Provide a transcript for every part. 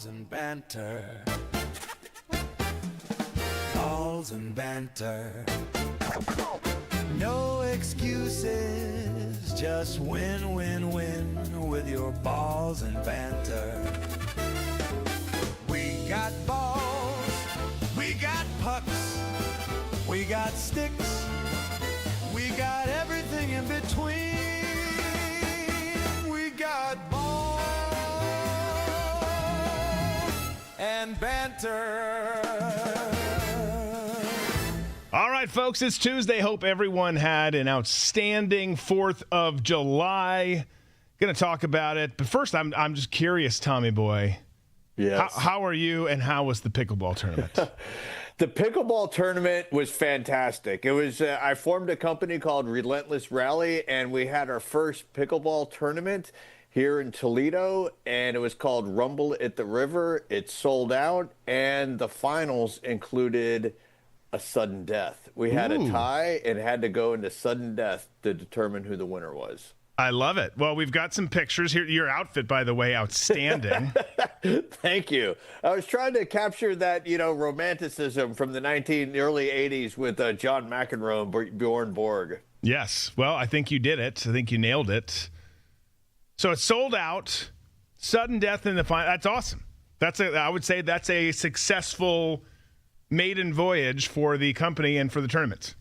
balls and banter. Balls and banter. No excuses, just win, win, win with your balls and banter. We got balls, we got pucks, we got sticks, we got everything in between. We got balls and banter. All right, folks, it's Tuesday. Hope everyone had an outstanding 4th of July. Going to talk about it. But first, I'm just curious, Tommy boy. Yes. How are you, and how was the pickleball tournament? The pickleball tournament was fantastic. It was I formed a company called Relentless Rally, and we had our first pickleball tournament here in Toledo, and it was called Rumble at the River. It sold out, and the finals included a sudden death. We had a tie and had to go into sudden death to determine who the winner was. I love it. Well, we've got some pictures here. Your outfit, by the way, outstanding. Thank you. I was trying to capture that, romanticism from the early 80s with John McEnroe and Bjorn Borg. Yes. Well, I think you did it. I think you nailed it. So it sold out. Sudden death in the final. That's awesome. I would say that's a successful maiden voyage for the company and for the tournament.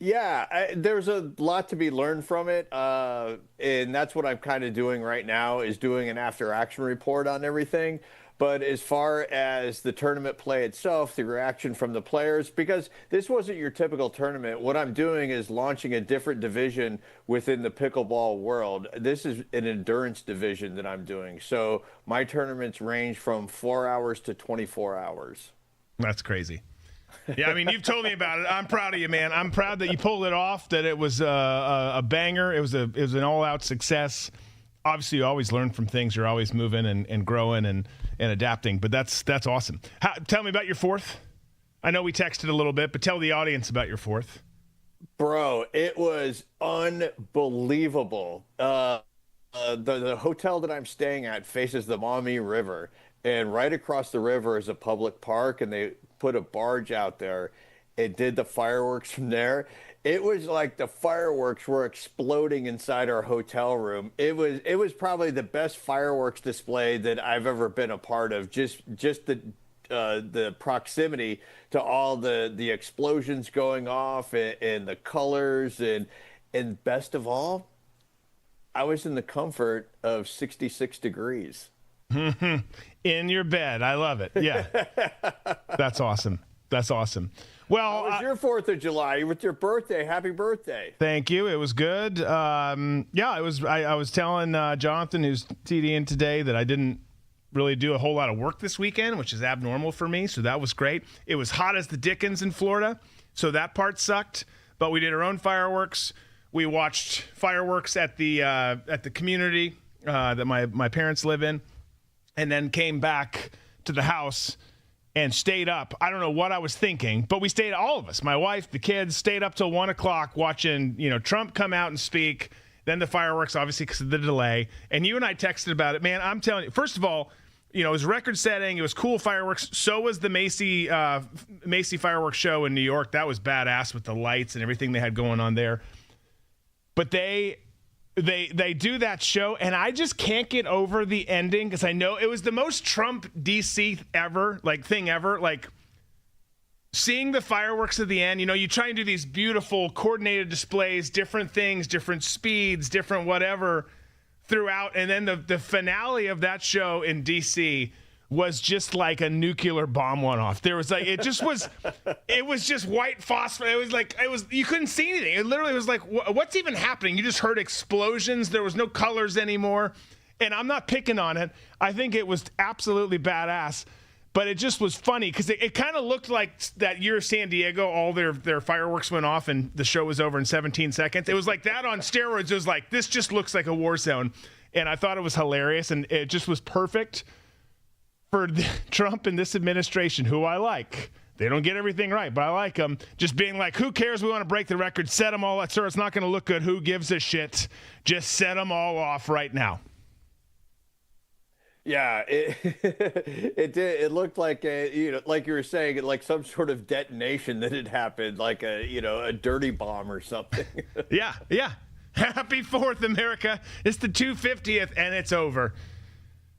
Yeah, there's a lot to be learned from it, and that's what I'm kind of doing right now, is doing an after-action report on everything. But as far as the tournament play itself, the reaction from the players, because this wasn't your typical tournament, what I'm doing is launching a different division within the pickleball world. This is an endurance division that I'm doing. So my tournaments range from 4 hours to 24 hours. That's crazy. Yeah, I mean, you've told me about it. I'm proud of you, man. I'm proud that you pulled it off, that it was a banger. It was an all-out success. Obviously, you always learn from things. You're always moving and growing and adapting, but that's awesome. Tell me about your 4th. I know we texted a little bit, but tell the audience about your 4th. Bro, it was unbelievable. The hotel that I'm staying at faces the Maumee River, and right across the river is a public park, and they put a barge out there and did the fireworks from there. It was like the fireworks were exploding inside our hotel room. It was probably the best fireworks display that I've ever been a part of. Just the proximity to all the explosions going off and the colors and best of all, I was in the comfort of 66 degrees. In your bed. I love it. Yeah. That's awesome. That's awesome. Well, how was your 4th of July? With your birthday. Happy birthday. Thank you. It was good. Yeah, it was. I was telling Jonathan, who's TDing today, that I didn't really do a whole lot of work this weekend, which is abnormal for me. So that was great. It was hot as the dickens in Florida, so that part sucked. But we did our own fireworks. We watched fireworks at the community that my parents live in, and then came back to the house and stayed up. I don't know what I was thinking, but we stayed, all of us, my wife, the kids, stayed up till 1 o'clock watching, Trump come out and speak, then the fireworks, obviously, because of the delay. And you and I texted about it. Man, I'm telling you, first of all, it was record-setting. It was cool fireworks. So was the Macy fireworks show in New York. That was badass with the lights and everything they had going on there. But they do that show, and I just can't get over the ending, because I know it was the most Trump DC thing ever. Like, seeing the fireworks at the end, you try and do these beautiful coordinated displays, different things, different speeds, different whatever throughout, and then the finale of that show in DC was just like a nuclear bomb went off. There was it was just white phosphorus. You couldn't see anything. It literally was like, what's even happening? You just heard explosions. There was no colors anymore. And I'm not picking on it. I think it was absolutely badass. But it just was funny because it kind of looked like that year San Diego, all their fireworks went off and the show was over in 17 seconds. It was like that on steroids. It was like, this just looks like a war zone. And I thought it was hilarious, and it just was perfect for Trump and this administration, who I like. They don't get everything right, but I like them. Just being like, who cares? We want to break the record. Set them all. Sir, it's not going to look good. Who gives a shit? Just set them all off right now. Yeah, it did. It looked like like you were saying, like some sort of detonation that had happened, like a dirty bomb or something. Yeah, yeah. Happy 4th, America. It's the 250th, and it's over.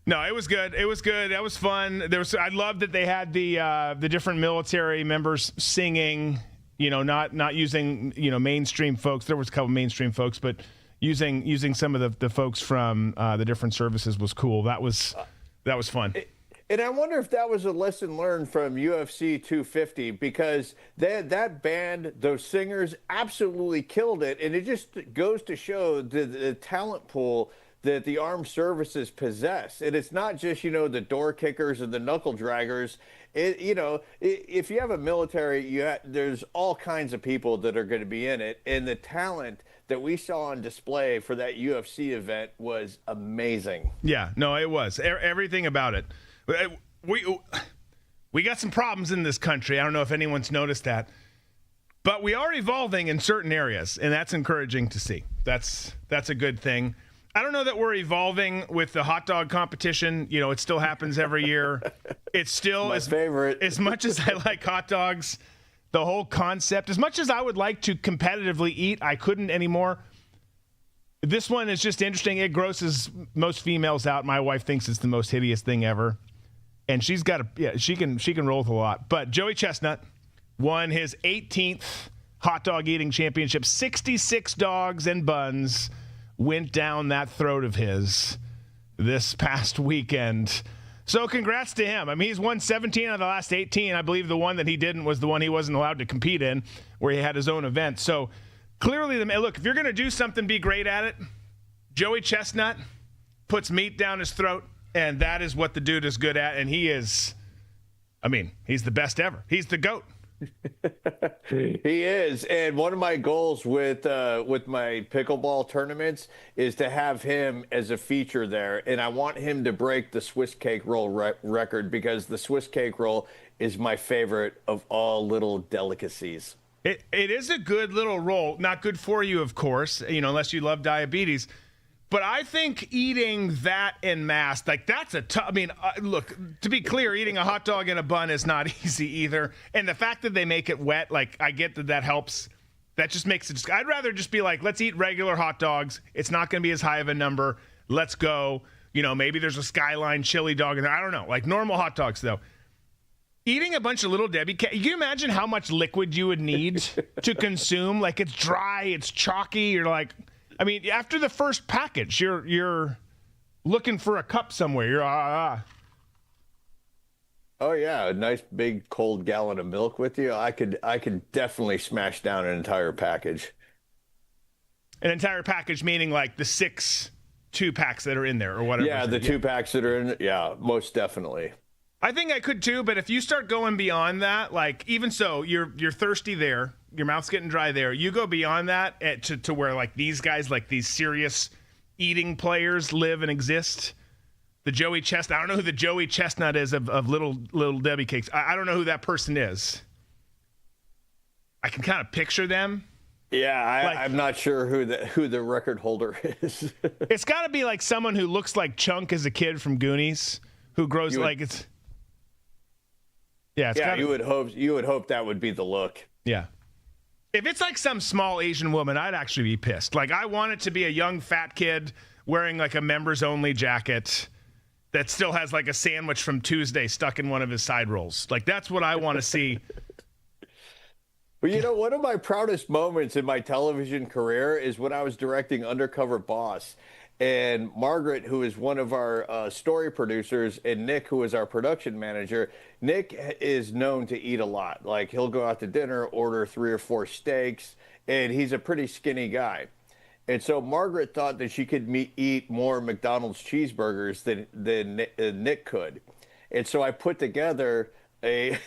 No, it was good. It was good. That was fun. I loved that they had the different military members singing. Not using mainstream folks. There was a couple mainstream folks, but using some of the folks from the different services was cool. That was fun. And I wonder if that was a lesson learned from UFC 250, because that band, those singers, absolutely killed it, and it just goes to show the talent pool that the armed services possess. And it's not just the door kickers and the knuckle draggers. If you have a military, there's all kinds of people that are going to be in it, and the talent that we saw on display for that UFC event was amazing. Yeah, no, it was everything about it. We got some problems in this country. I don't know if anyone's noticed that, but we are evolving in certain areas, and that's encouraging to see. That's a good thing. I don't know that we're evolving with the hot dog competition. It still happens every year. It's still my favorite. As much as I like hot dogs, the whole concept, as much as I would like to competitively eat, I couldn't anymore. This one is just interesting. It grosses most females out. My wife thinks it's the most hideous thing ever. And she can roll with a lot. But Joey Chestnut won his 18th hot dog eating championship. 66 dogs and buns went down that throat of his this past weekend. So congrats to him. I mean, he's won 17 out of the last 18. I believe the one that he didn't was the one he wasn't allowed to compete in, where he had his own event. So clearly, look, if you're going to do something, be great at it. Joey Chestnut puts meat down his throat, and that is what the dude is good at. And he's the best ever. He's the GOAT. He is, and one of my goals with my pickleball tournaments is to have him as a feature there, and I want him to break the Swiss cake roll record, because the Swiss cake roll is my favorite of all little delicacies. It is a good little roll. Not good for you, of course, unless you love diabetes. But I think eating that en masse, like that's a tough. I mean, look, to be clear, eating a hot dog and a bun is not easy either. And the fact that they make it wet, like I get that helps. That just makes it. I'd rather just be like, let's eat regular hot dogs. It's not going to be as high of a number. Let's go. Maybe there's a Skyline chili dog in there. I don't know. Like normal hot dogs, though. Eating a bunch of Little Debbie cakes, can you imagine how much liquid you would need to consume? Like it's dry, it's chalky. You're like. I mean, after the first package, you're looking for a cup somewhere. You're Oh yeah, a nice big cold gallon of milk with you. I could definitely smash down an entire package. An entire package meaning like the 6 2-packs that are in there or whatever. Yeah, the 2-packs that are in. Yeah, most definitely. I think I could too, but if you start going beyond that, like even so, you're thirsty there. Your mouth's getting dry there. You go beyond that to where like these guys, like these serious eating players live and exist. The Joey Chestnut. I don't know who the Joey Chestnut is of Little Debbie cakes. I don't know who that person is. I can kind of picture them. Yeah, I'm not sure who the record holder is. It's got to be like someone who looks like Chunk as a kid from Goonies, who grows it's. Yeah, you would hope that would be the look. Yeah. If it's like some small Asian woman, I'd actually be pissed. Like, I want it to be a young fat kid wearing like a members only jacket that still has like a sandwich from Tuesday stuck in one of his side rolls. Like, that's what I want to see. Well, one of my proudest moments in my television career is when I was directing Undercover Boss. And Margaret, who is one of our story producers, and Nick, who is our production manager, Nick is known to eat a lot. Like, he'll go out to dinner, order 3 or 4 steaks, and he's a pretty skinny guy. And so Margaret thought that she could eat more McDonald's cheeseburgers than Nick could. And so I put together an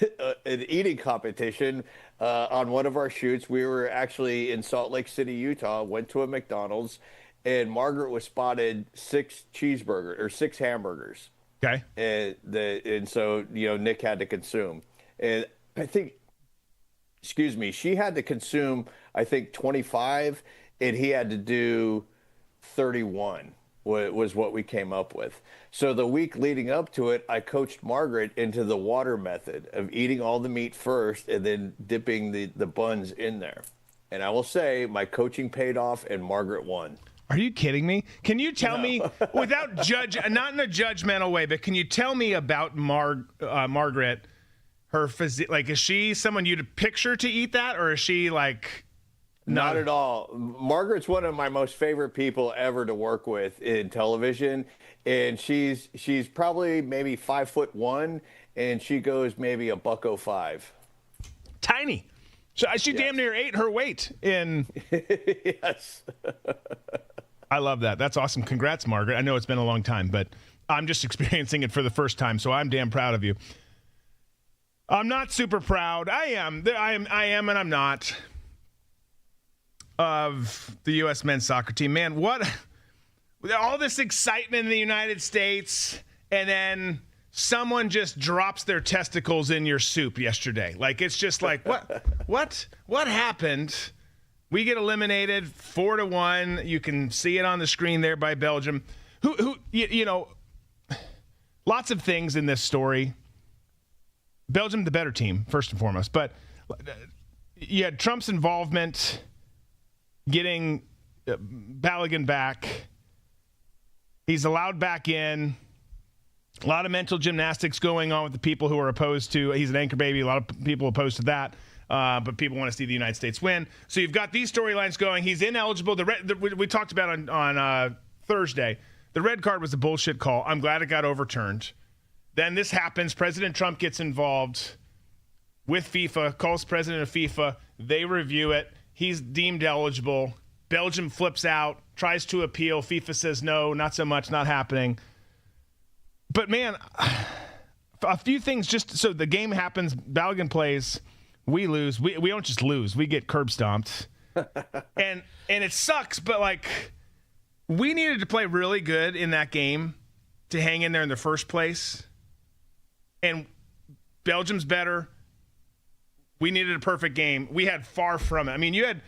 eating competition on one of our shoots. We were actually in Salt Lake City, Utah, went to a McDonald's, and Margaret was spotted 6 hamburgers. Okay. And so Nick had to consume, and I think, she had to consume 25, and he had to do 31. was what we came up with. So the week leading up to it, I coached Margaret into the water method of eating all the meat first and then dipping the buns in there. And I will say my coaching paid off and Margaret won. Are you kidding me? Can you tell me, without not in a judgmental way, but can you tell me about Margaret, her physique? Like, is she someone you'd picture to eat that, or is she like... Not at all. Margaret's one of my most favorite people ever to work with in television, and she's probably maybe 5'1", and she goes maybe $105. Tiny. So she damn near ate her weight in. Yes. I love that. That's awesome. Congrats, Margaret. I know it's been a long time, but I'm just experiencing it for the first time, so I'm damn proud of you. I'm not super proud. I am, and I'm not. Of the U.S. men's soccer team. Man, what all this excitement in the United States, and then someone just drops their testicles in your soup yesterday. Like, it's just like, what happened? We get eliminated 4-1. You can see it on the screen there by Belgium. You know, lots of things in this story. Belgium, the better team, first and foremost. But you had Trump's involvement, getting Balogun back. He's allowed back in. A lot of mental gymnastics going on with the people who are opposed to. He's an anchor baby. A lot of people opposed to that. But people want to see the United States win. So you've got these storylines going. He's ineligible. We talked about on Thursday. The red card was a bullshit call. I'm glad it got overturned. Then this happens. President Trump gets involved with FIFA, calls president of FIFA. They review it. He's deemed eligible. Belgium flips out, tries to appeal. FIFA says no, not so much, not happening. But, man, a few things just so the game happens. Balogun plays. We lose. We don't just lose. We get curb stomped. and it sucks, but, like, we needed to play really good in that game to hang in there in the first place. And Belgium's better. We needed a perfect game. We had far from it. I mean, you had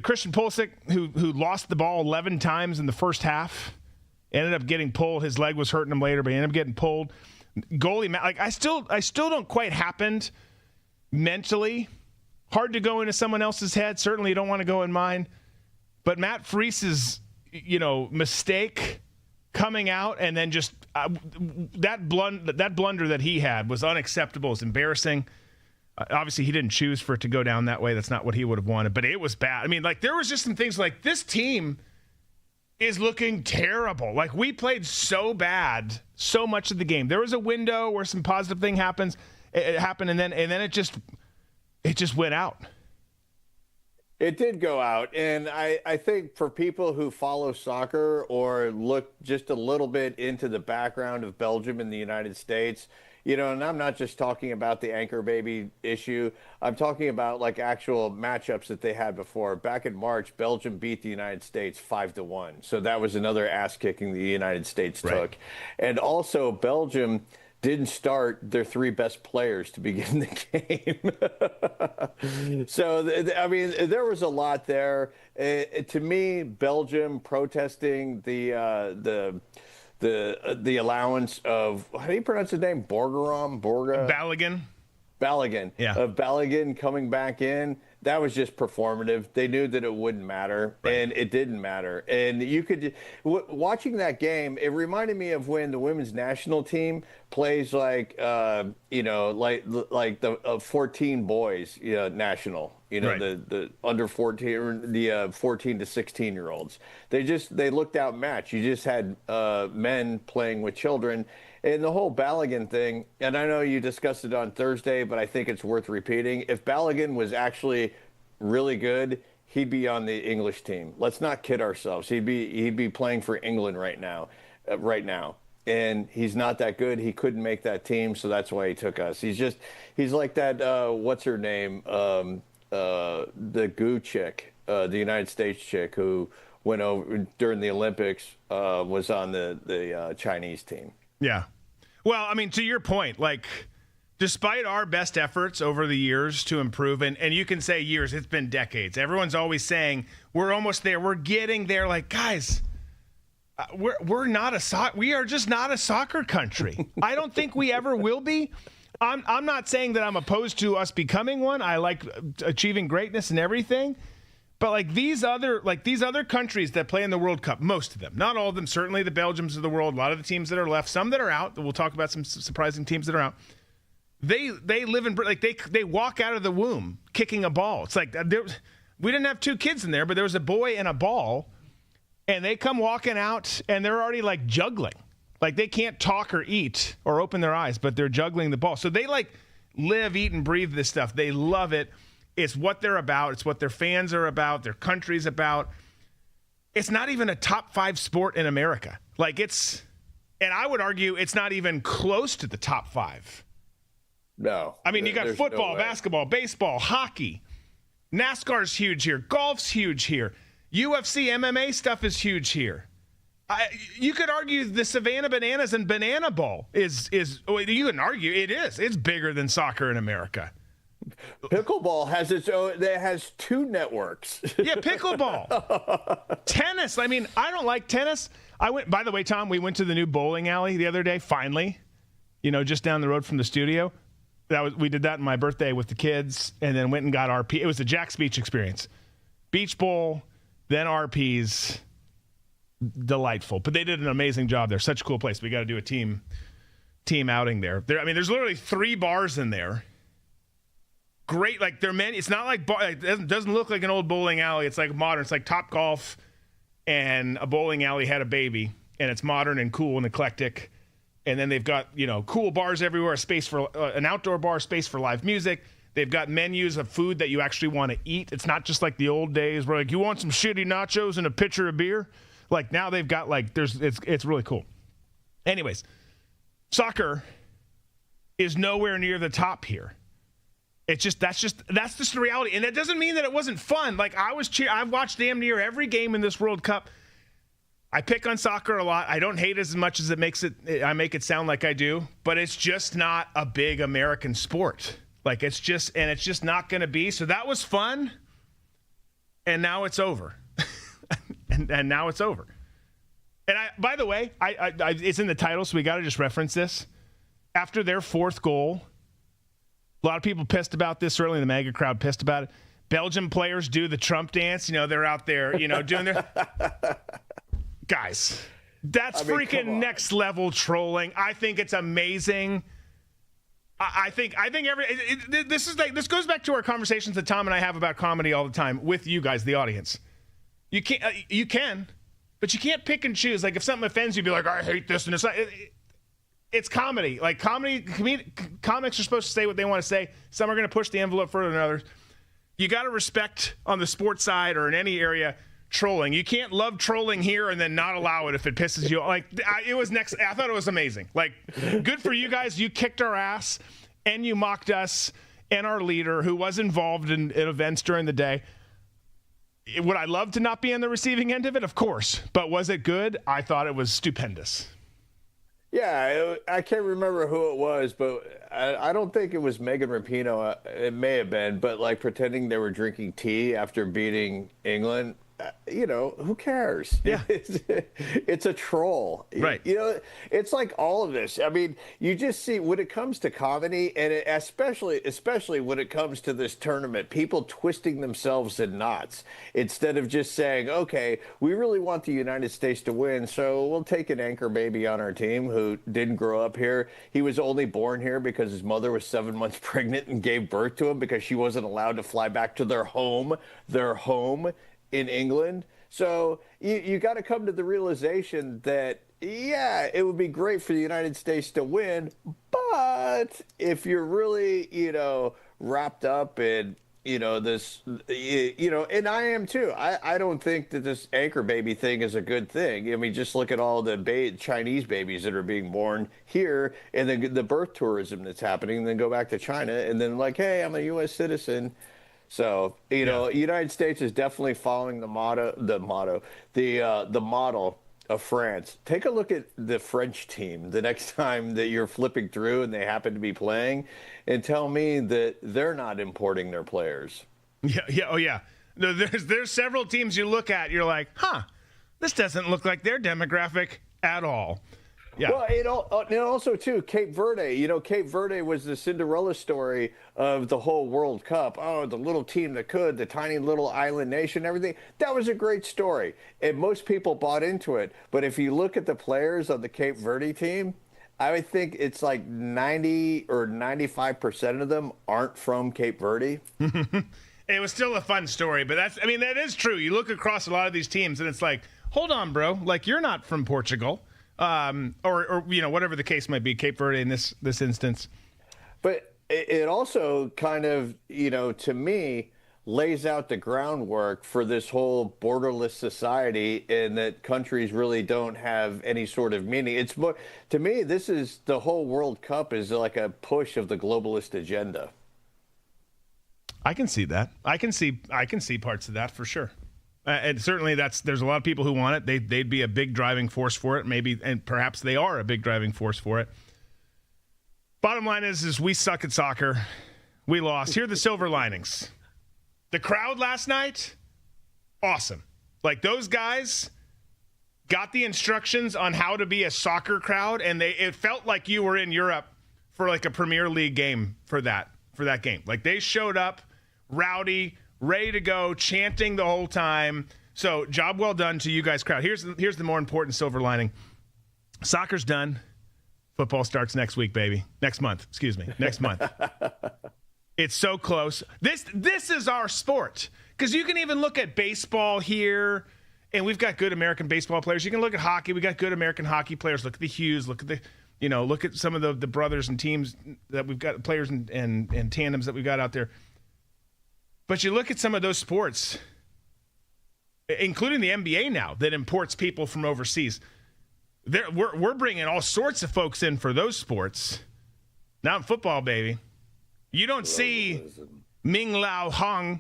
Christian Pulisic who lost the ball 11 times in the first half. Ended up getting pulled. His leg was hurting him later, but he ended up getting pulled. Goalie, like I still don't quite happened mentally. Hard to go into someone else's head. Certainly, you don't want to go in mine. But Matt Fries's, mistake coming out and then just that blunder that he had was unacceptable. It was embarrassing. Obviously, he didn't choose for it to go down that way. That's not what he would have wanted, but it was bad. I mean, like, there was just some things like this team is looking terrible. Like, we played so bad so much of the game. There was a window where some positive thing happened, and then it just went out. It did go out, and I think for people who follow soccer or look just a little bit into the background of Belgium and the United States, and I'm not just talking about the anchor baby issue. I'm talking about like actual matchups that they had before. Back in March, Belgium beat the United States 5-1. So that was another ass kicking the United States took. And also Belgium didn't start their three best players to begin the game. So, I mean, there was a lot there. To me, Belgium protesting the allowance of, how do you pronounce his name? Balogun. Yeah. Of Balogun coming back in. That was just performative. They knew that it wouldn't matter, and it didn't matter. And you could, watching that game, it reminded me of when the women's national team plays like the 14 boys, national. The under 14 or the 14 to 16-year-olds. They looked outmatched. You just had men playing with children. And the whole Balogun thing, and I know you discussed it on Thursday, but I think it's worth repeating. If Balogun was actually really good, he'd be on the English team. Let's not kid ourselves. He'd be playing for England right now. And he's not that good. He couldn't make that team, so that's why he took us. He's like that, what's her name? The Goo chick, the United States chick who went over during the Olympics, was on the Chinese team. Yeah. Well, I mean, to your point, like, despite our best efforts over the years to improve, and you can say years, it's been decades. Everyone's always saying, we're almost there. We're getting there. Like, guys, We are just not a soccer country. I don't think we ever will be. I'm not saying that I'm opposed to us becoming one. I like achieving greatness and everything. But like these other countries that play in the World Cup, most of them, not all of them, certainly the Belgiums of the world, a lot of the teams that are left, some that are out, we'll talk about some surprising teams that are out. They live in, like, they walk out of the womb kicking a ball. It's like we didn't have two kids in there, but there was a boy and a ball, and they come walking out and they're already like juggling. Like they can't talk or eat or open their eyes, but they're juggling the ball. So they like live, eat, and breathe this stuff. They love it. It's what they're about. It's what their fans are about, their country's about. It's not even a top 5 sport in America. Like and I would argue it's not even close to the top 5. No. I mean, you got football, basketball, baseball, hockey. NASCAR's huge here. Golf's huge here. UFC, MMA stuff is huge here. You could argue the Savannah Bananas and Banana Ball is you can argue it is. It's bigger than soccer in America. Pickleball has its own. It has 2 networks. Yeah, pickleball. Tennis. I mean, I don't like tennis. By the way, Tom, we went to the new bowling alley the other day, finally, just down the road from the studio. We did that on my birthday with the kids, and then went and got RP. It was the Jack's Beach experience. Beach bowl, then RPs. Delightful. But they did an amazing job there. Such a cool place. We got to do a team outing there. There's literally 3 bars in there. Great, like their menu. It's not like it doesn't look like an old bowling alley. It's like modern. It's like Top Golf, and a bowling alley had a baby, and it's modern and cool and eclectic. And then they've got cool bars everywhere, a space for an outdoor bar, space for live music. They've got menus of food that you actually want to eat. It's not just like the old days where like you want some shitty nachos and a pitcher of beer. Like now they've got it's really cool. Anyways, soccer is nowhere near the top here. It's that's just the reality, and it doesn't mean that it wasn't fun. Like I've watched damn near every game in this World Cup. I pick on soccer a lot. I don't hate it as much as I make it sound like I do, but it's just not a big American sport. Like it's just not going to be. So that was fun, and now it's over. and now it's over. And by the way, it's in the title, so we got to just reference this. After their 4th goal. A lot of people pissed about this. Certainly the MAGA crowd pissed about it. Belgian players do the Trump dance. They're out there, doing their... Guys, that's freaking next level trolling. I think it's amazing. I think this goes back to our conversations that Tom and I have about comedy all the time with you guys, the audience. You can, but you can't pick and choose. Like if something offends you, be like, I hate this, and it's not... It's comedy. Like comics are supposed to say what they want to say. Some are going to push the envelope further than others. You got to respect on the sports side or in any area trolling. You can't love trolling here and then not allow it if it pisses you off. Like it was next. I thought it was amazing. Like good for you guys. You kicked our ass and you mocked us and our leader who was involved in events during the day. Would I love to not be on the receiving end of it? Of course. But was it good? I thought it was stupendous. Yeah, I can't remember who it was, but I don't think it was Megan Rapinoe. It may have been, but like pretending they were drinking tea after beating England. Who cares? Yeah. It's a troll. Right. It's like all of this. I mean, you just see when it comes to comedy, and especially when it comes to this tournament, people twisting themselves in knots instead of just saying, okay, we really want the United States to win, so we'll take an anchor baby on our team who didn't grow up here. He was only born here because his mother was 7 months pregnant and gave birth to him because she wasn't allowed to fly back to their home in England. So you got to come to the realization that, yeah, it would be great for the United States to win, but if you're really, wrapped up in, this, and I am too. I don't think that this anchor baby thing is a good thing. I mean, just look at all the Chinese babies that are being born here, and then the birth tourism that's happening, and then go back to China, and then like, hey, I'm a U.S. citizen. So, United States is definitely following the model of France. Take a look at the French team the next time that you're flipping through and they happen to be playing, and tell me that they're not importing their players. Yeah. Oh, yeah. No, there's several teams you look at, you're like, huh, this doesn't look like their demographic at all. Yeah. Well, and also, too, Cape Verde. Cape Verde was the Cinderella story of the whole World Cup. Oh, the little team that could, the tiny little island nation, everything. That was a great story. And most people bought into it. But if you look at the players on the Cape Verde team, I would think it's like 90 or 95% of them aren't from Cape Verde. It was still a fun story, but that is true. You look across a lot of these teams, and it's like, hold on, bro. Like, you're not from Portugal. Or whatever the case might be, Cape Verde in this instance. But it also kind of, to me, lays out the groundwork for this whole borderless society, and that countries really don't have any sort of meaning. It's more, to me, this is the whole World Cup is like a push of the globalist agenda. I can see that. I can see parts of that for sure. And certainly there's a lot of people who want it. They'd be a big driving force for it, maybe, and perhaps they are a big driving force for it. Bottom line is we suck at soccer. We lost. Here are the silver linings. The crowd last night, awesome. Like, those guys got the instructions on how to be a soccer crowd, and it felt like you were in Europe for like a Premier League game for that game. Like, they showed up rowdy, ready to go, chanting the whole time. So, job well done to you guys, crowd. Here's the more important silver lining. Soccer's done. Football starts next week, baby. Next month. It's so close. This is our sport. Because you can even look at baseball here, and we've got good American baseball players. You can look at hockey. We got good American hockey players. Look at the Hughes. Look at some of the brothers and teams that we've got, players and tandems that we've got out there. But you look at some of those sports, including the NBA now, that imports people from overseas. We're bringing all sorts of folks in for those sports. Not in football, baby. You don't see Ming Lao Hung,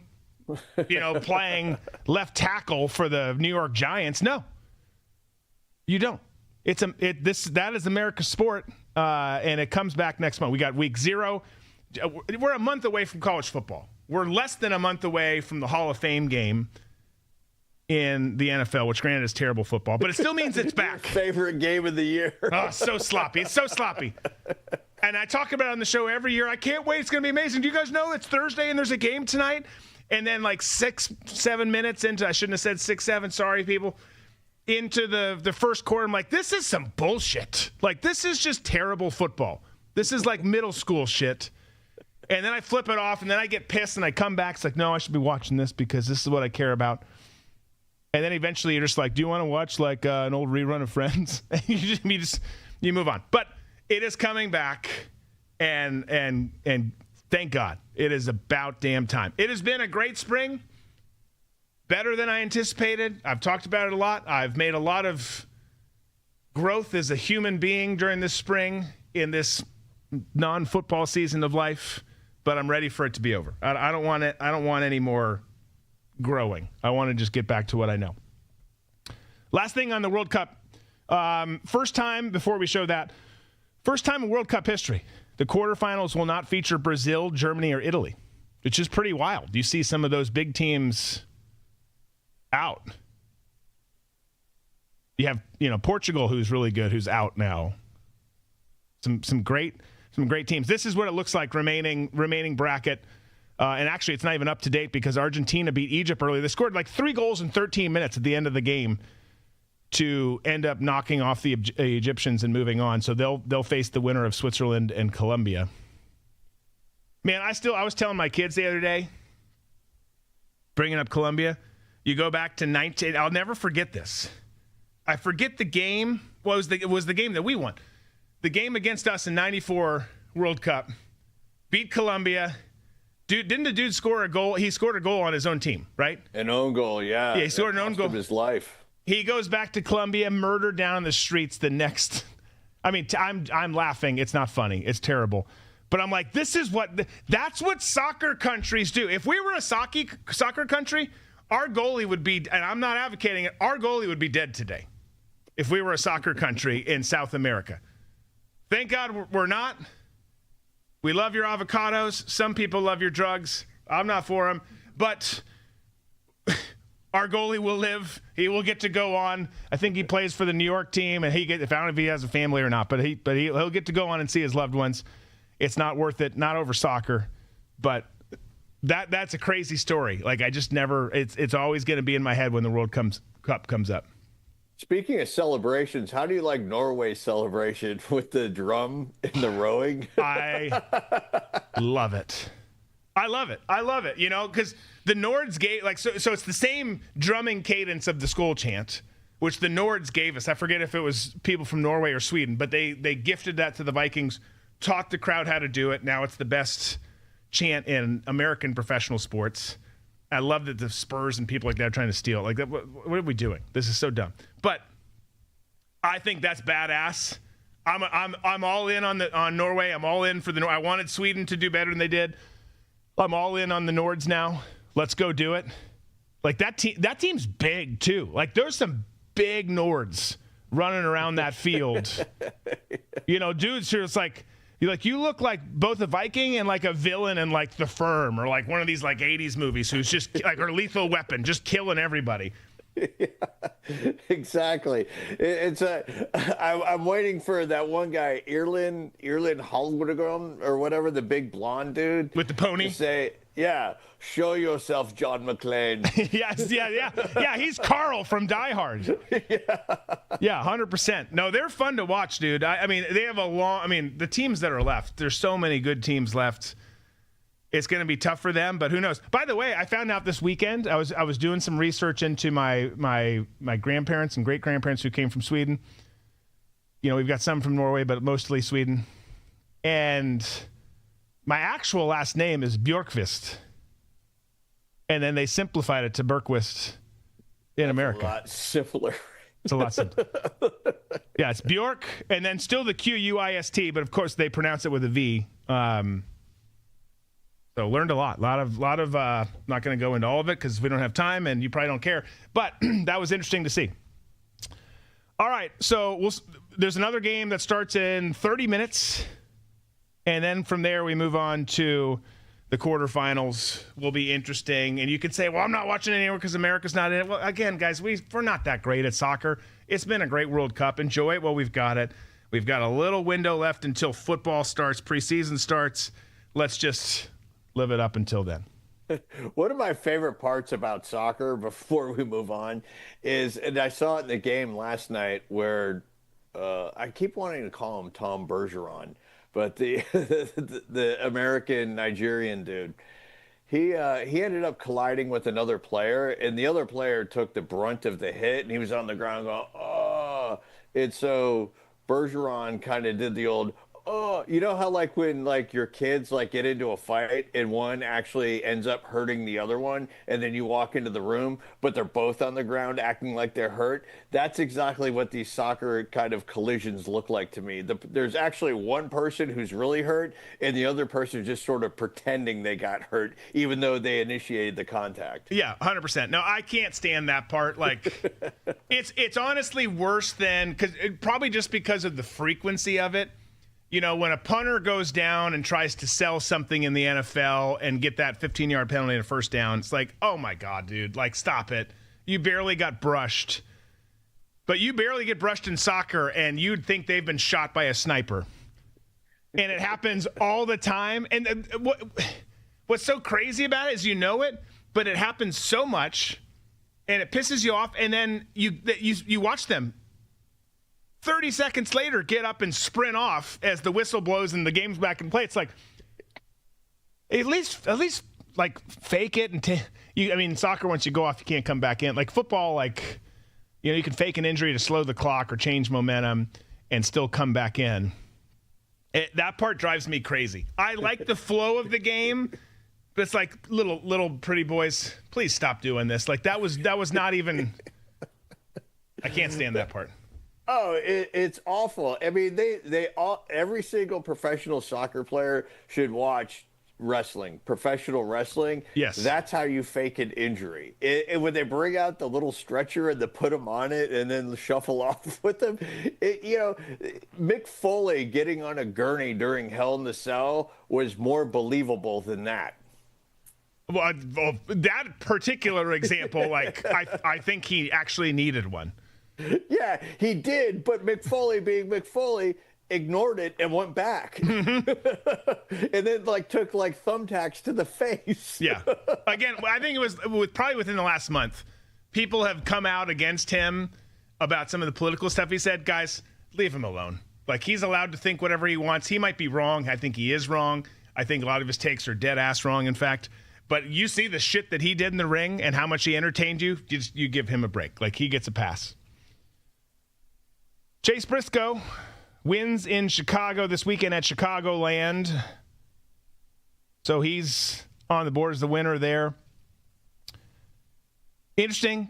playing left tackle for the New York Giants. No, you don't. That is America's sport, and it comes back next month. We got week 0. We're a month away from college football. We're less than a month away from the Hall of Fame game in the NFL, which granted is terrible football, but it still means it's back. Favorite game of the year. Oh, so sloppy. It's so sloppy. And I talk about it on the show every year. I can't wait. It's going to be amazing. Do you guys know it's Thursday and there's a game tonight? And then like 6-7 minutes into, I shouldn't have said 6-7, sorry, people, into the first quarter, I'm like, this is some bullshit. Like, this is just terrible football. This is like middle school shit. And then I flip it off, and then I get pissed, and I come back. It's like, no, I should be watching this because this is what I care about. And then eventually you're just like, do you want to watch like an old rerun of Friends? And you move on. But it is coming back, and thank God. It is about damn time. It has been a great spring, better than I anticipated. I've talked about it a lot. I've made a lot of growth as a human being during this spring in this non-football season of life, but I'm ready for it to be over. I don't want it. I don't want any more growing. I want to just get back to what I know. Last thing on the World Cup. First time, before we show that, first time in World Cup history, the quarterfinals will not feature Brazil, Germany, or Italy, which is pretty wild. You see some of those big teams out. You have, Portugal, who's really good, who's out now. Some great teams. This is what it looks like remaining bracket. And actually, it's not even up to date because Argentina beat Egypt early. They scored like 3 goals in 13 minutes at the end of the game to end up knocking off the Egyptians and moving on. So they'll face the winner of Switzerland and Colombia. Man, I was telling my kids the other day, bringing up Colombia, you go back to 19. I'll never forget this. I forget the game. Well, it was the game that we won. The game against us in '94 World Cup. Beat Colombia. Didn't the dude score a goal? He scored a goal on his own team, right? An own goal, yeah. Yeah, he scored an own goal. Of his life. He goes back to Colombia, murdered down the streets the next. I mean, I'm laughing. It's not funny. It's terrible. But I'm like, that's what soccer countries do. If we were a soccer country, our goalie would be, and I'm not advocating it, our goalie would be dead today if we were a soccer country in South America. Thank God we're not. We love your avocados. Some people love your drugs. I'm not for them. But Our goalie will live. He will get to go on. I think he plays for the New York team, and I don't know if he has a family or not, but he'll get to go on and see his loved ones. It's not worth it. Not over soccer, but that's a crazy story. Like I just never. It's always going to be in my head when the World Cup comes up. Speaking of celebrations, how do you like Norway's celebration with the drum and the rowing? I love it. I love it. You know, because the Nords gave so it's the same drumming cadence of the Skol chant, which the Nords gave us. I forget if it was people from Norway or Sweden, but they gifted that to the Vikings, taught the crowd how to do it. Now it's the best chant in American professional sports. I love that the Spurs and people like that are trying to steal it. Like, what are we doing? This is so dumb. But I think that's badass. I'm all in on Norway. I'm all in for the. I wanted Sweden to do better than they did. I'm all in on the Nords now. Let's go do it. Like that team's big too. Like there's some big Nords running around that field. You know, dudes who it's like. You look like both a Viking and like a villain in like The Firm or like one of these like 80s movies who's just like or Lethal Weapon, just killing everybody. Yeah, exactly. I'm waiting for that one guy, Erlen Hallgren or whatever, the big blonde dude with the pony. To say, yeah, show yourself, John McClane. Yes, yeah. He's Carl from Die Hard. Yeah, 100%. No, they're fun to watch, dude. I mean, they have the teams that are left. There's so many good teams left. It's going to be tough for them, but who knows? By the way, I found out this weekend. I was doing some research into my grandparents and great grandparents who came from Sweden. You know, we've got some from Norway, but mostly Sweden. And my actual last name is Bjorkvist, and then they simplified it to Bergqvist in America. A lot simpler. It's a lot simpler. Yeah, it's Bjork, and then still the Quist, but of course they pronounce it with a V. So learned a lot. Lot of. Not going to go into all of it because we don't have time, and you probably don't care. But that was interesting to see. All right, so there's another game that starts in 30 minutes, and then from there we move on to the quarterfinals. Will be interesting, and you could say, "Well, I'm not watching it anymore because America's not in it." Well, again, guys, we're not that great at soccer. It's been a great World Cup. Enjoy it while we've got it. We've got a little window left until football starts, preseason starts. Let's just live it up until then. One of my favorite parts about soccer before we move on is, and I saw it in the game last night where I keep wanting to call him Tom Bergeron, but the the American Nigerian dude, he ended up colliding with another player, and the other player took the brunt of the hit, and he was on the ground going, oh. And so Bergeron kind of did the old, oh, you know how like when like your kids like get into a fight and one actually ends up hurting the other one, and then you walk into the room, but they're both on the ground acting like they're hurt? That's exactly what these soccer kind of collisions look like to me. There's actually one person who's really hurt, and the other person just sort of pretending they got hurt, even though they initiated the contact. Yeah, 100%. No, I can't stand that part. Like, it's honestly worse than probably just because of the frequency of it. You know, when a punter goes down and tries to sell something in the NFL and get that 15-yard penalty and a first down, it's like, oh, my God, dude. Like, stop it. You barely got brushed. But you barely get brushed in soccer, and you'd think they've been shot by a sniper. And it happens all the time. And what's so crazy about it is you know it, but it happens so much, and it pisses you off, and then you watch them 30 seconds later get up and sprint off as the whistle blows and the game's back in play. It's like, at least like fake it. And soccer, once you go off, you can't come back in. Like football, like, you know, you can fake an injury to slow the clock or change momentum and still come back in. That part drives me crazy. I like the flow of the game, but it's like little pretty boys, please stop doing this. Like that was not even, I can't stand that part. Oh, it's awful. I mean, every single professional soccer player should watch wrestling, professional wrestling. Yes. That's how you fake an injury. When they bring out the little stretcher and they put them on it and then shuffle off with them, Mick Foley getting on a gurney during Hell in the Cell was more believable than that. Well, that particular example, like I think he actually needed one. Yeah, he did, but McFoley, being McFoley, ignored it and went back. And then took thumbtacks to the face. Yeah. Again, I think it was probably within the last month. People have come out against him about some of the political stuff he said. Guys, leave him alone. Like, he's allowed to think whatever he wants. He might be wrong. I think he is wrong. I think a lot of his takes are dead ass wrong, in fact. But you see the shit that he did in the ring and how much he entertained you, you give him a break. Like, he gets a pass. Chase Briscoe wins in Chicago this weekend at Chicagoland. So he's on the board as the winner there. Interesting,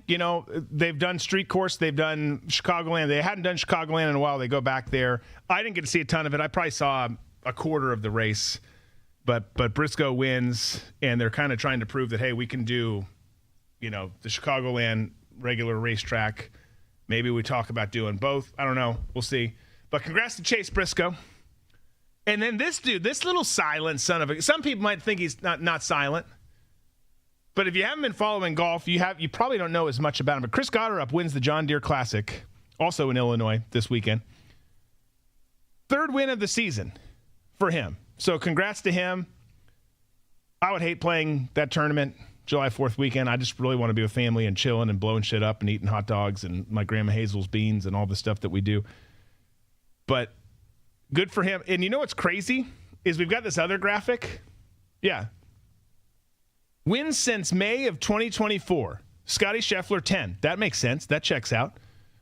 they've done Street Course, they've done Chicagoland. They hadn't done Chicagoland in a while. They go back there. I didn't get to see a ton of it. I probably saw a quarter of the race. But Briscoe wins, and they're kind of trying to prove that, hey, we can do, the Chicagoland regular racetrack. Maybe we talk about doing both. I don't know. We'll see. But congrats to Chase Briscoe. And then this dude, this little silent son of a... Some people might think he's not silent. But if you haven't been following golf, you probably don't know as much about him. But Chris Gotterup wins the John Deere Classic, also in Illinois this weekend. Third win of the season for him. So congrats to him. I would hate playing that tournament July 4th weekend. I just really want to be with family and chilling and blowing shit up and eating hot dogs and my Grandma Hazel's beans and all the stuff that we do. But good for him. And you know what's crazy is we've got this other graphic. Yeah. Wins since May of 2024. Scotty Scheffler, 10. That makes sense. That checks out.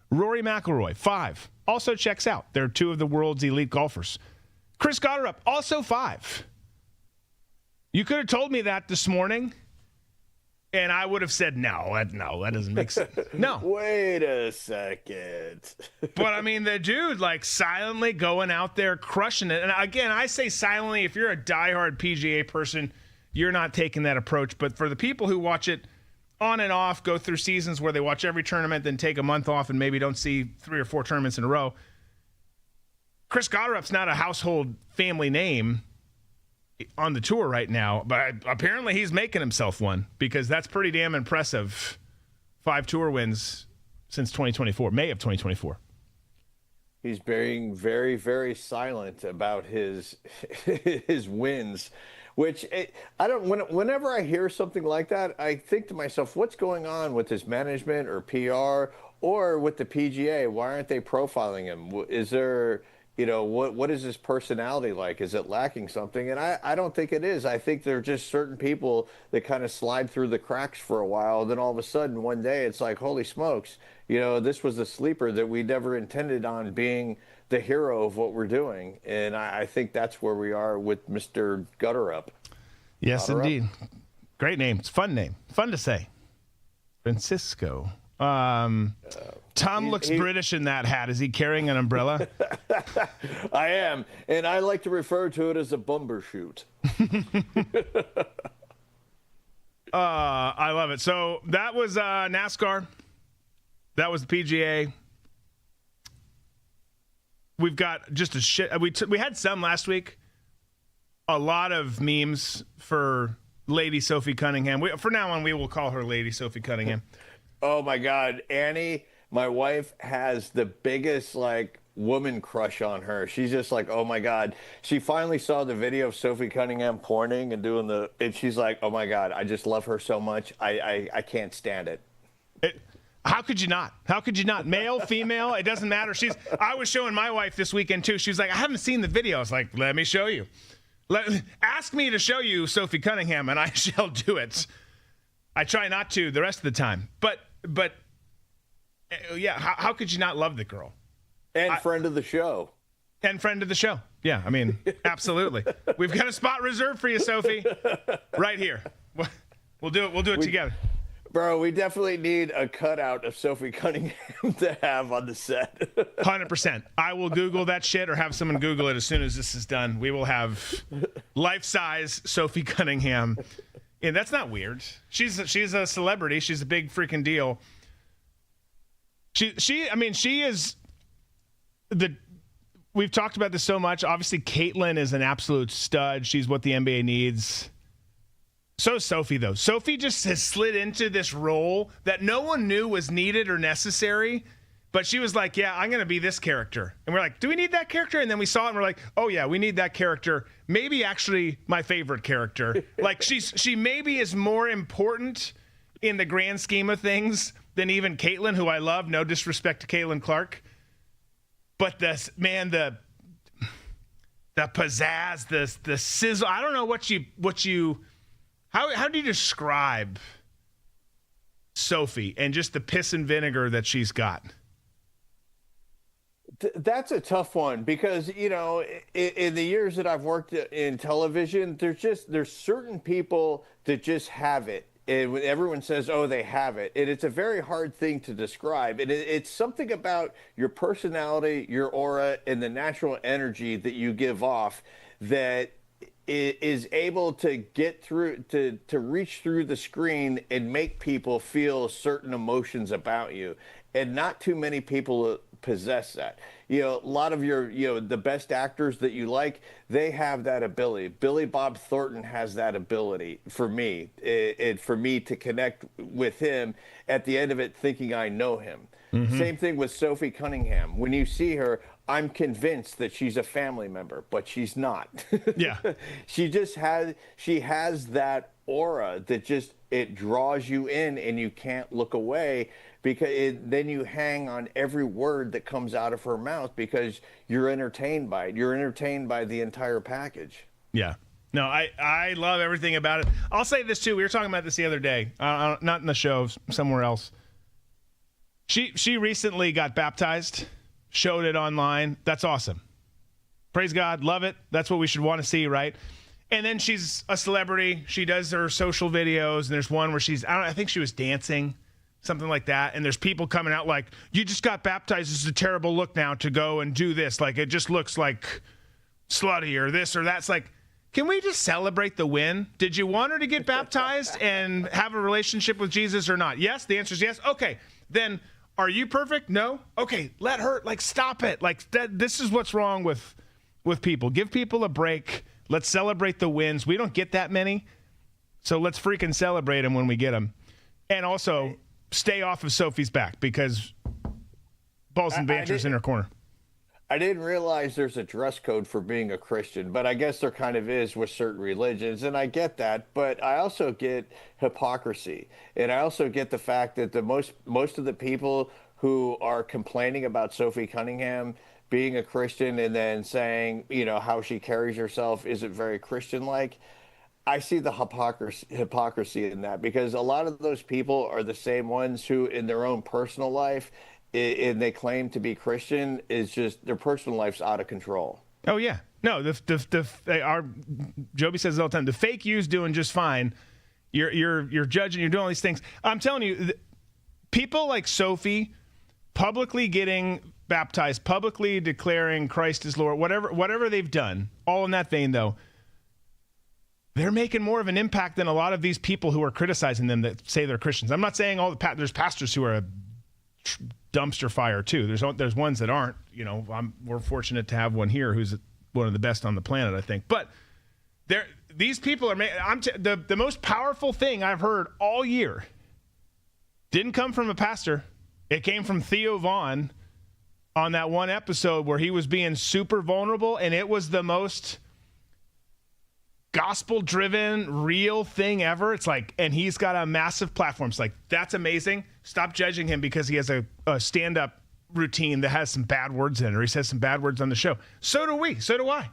Rory McIlroy, 5. Also checks out. They're two of the world's elite golfers. Chris Gotterup, also 5. You could have told me that this morning, and I would have said, no, that doesn't make sense. No. Wait a second. But, I mean, the dude, silently going out there crushing it. And, again, I say silently, if you're a diehard PGA person, you're not taking that approach. But for the people who watch it on and off, go through seasons where they watch every tournament, then take a month off and maybe don't see 3 or 4 tournaments in a row, Chris Gotterup's not a household family name on the tour right now, but apparently he's making himself one because that's pretty damn impressive. 5 tour wins since 2024, May of 2024. He's being very, very silent about his wins, which whenever I hear something like that, I think to myself, what's going on with his management or PR or with the PGA? Why aren't they profiling him? Is there... what is his personality like? Is it lacking something? And I don't think it is. I think there are just certain people that kind of slide through the cracks for a while. And then all of a sudden, one day, it's like, holy smokes, this was a sleeper that we never intended on being the hero of what we're doing. And I think that's where we are with Mr. Gotterup. Yes, Gotterup. Indeed. Great name. It's a fun name. Fun to say. Francisco. Tom looks British in that hat. Is he carrying an umbrella? I am, and I like to refer to it as a bumbershoot. I love it. So that was NASCAR. That was the PGA. We've got just a shit. We had some last week. A lot of memes for Lady Sophie Cunningham. From now on, we will call her Lady Sophie Cunningham. Oh my God, Annie, my wife has the biggest woman crush on her. She's just like, oh my God. She finally saw the video of Sophie Cunningham porning and she's like, oh my God, I just love her so much. I can't stand it. How could you not? How could you not? Male, female, it doesn't matter. I was showing my wife this weekend too. She was like, I haven't seen the video. I was like, let me show you. Ask me to show you Sophie Cunningham and I shall do it. I try not to the rest of the time. But yeah, how could you not love the girl? And friend of the show. And friend of the show. Yeah, I mean, absolutely. We've got a spot reserved for you, Sophie. Right here. We'll do it. We'll do it together. Bro, we definitely need a cutout of Sophie Cunningham to have on the set. 100%. I will Google that shit or have someone Google it as soon as this is done. We will have life-size Sophie Cunningham. And that's not weird. She's a celebrity. She's a big freaking deal. She is we've talked about this so much. Obviously, Caitlyn is an absolute stud. She's what the NBA needs. So Sophie, though. Sophie just has slid into this role that no one knew was needed or necessary, but she was like, yeah, I'm going to be this character. And we're like, do we need that character? And then we saw it and we're like, oh, yeah, we need that character. Maybe actually my favorite character. Like, she maybe is more important in the grand scheme of things than even Caitlin, who I love. No disrespect to Caitlin Clark. But the pizzazz, the sizzle, I don't know what you how do you describe Sophie and just the piss and vinegar that she's got? That's a tough one because, in the years that I've worked in television, there's certain people that just have it. And when everyone says, oh, they have it, and it's a very hard thing to describe. And it's something about your personality, your aura, and the natural energy that you give off that is able to get through, to reach through the screen and make people feel certain emotions about you. And not too many people possess that. A lot of the best actors that you like, they have that ability. Billy Bob Thornton has that ability for me, for me to connect with him at the end of it, thinking I know him. Mm-hmm. Same thing with Sophie Cunningham. When you see her, I'm convinced that she's a family member, but she's not. Yeah. She has that aura that it draws you in and you can't look away, because then you hang on every word that comes out of her mouth because you're entertained by it. You're entertained by the entire package. Yeah. No, I love everything about it. I'll say this too. We were talking about this the other day, not in the show, somewhere else. She recently got baptized, showed it online. That's awesome. Praise God. Love it. That's what we should want to see, right? And then she's a celebrity. She does her social videos, and there's one where I think she was dancing, something like that. And there's people coming out like, you just got baptized. This is a terrible look now to go and do this. Like, it just looks like slutty or this or that. It's like, can we just celebrate the win? Did you want her to get baptized and have a relationship with Jesus or not? Yes. The answer is yes. Okay. Then are you perfect? No. Okay. Let her, stop it. This is what's wrong with people. Give people a break. Let's celebrate the wins. We don't get that many. So let's freaking celebrate them when we get them. And also, stay off of Sophie's back because balls and Banter's in her corner. I didn't realize there's a dress code for being a Christian, but I guess there kind of is with certain religions, and I get that. But I also get hypocrisy, and I also get the fact that most of the people who are complaining about Sophie Cunningham being a Christian and then saying, how she carries herself isn't very Christian-like. I see the hypocrisy in that, because a lot of those people are the same ones who in their own personal life, and they claim to be Christian, is just their personal life's out of control. Oh yeah. No, Joby says it all the time. The fake you's doing just fine. You're judging, you're doing all these things. I'm telling you, people like Sophie publicly getting baptized, publicly declaring Christ is Lord, whatever they've done, all in that vein though, they're making more of an impact than a lot of these people who are criticizing them that say they're Christians. I'm not saying there's pastors who are a dumpster fire too. There's ones that aren't. We're fortunate to have one here who's one of the best on the planet, I think. But these people are. The most powerful thing I've heard all year didn't come from a pastor. It came from Theo Vaughn on that one episode where he was being super vulnerable, and it was the most gospel-driven, real thing ever. It's like, and he's got a massive platform. It's like, that's amazing. Stop judging him because he has a stand-up routine that has some bad words in it, or he says some bad words on the show. So do we. So do I.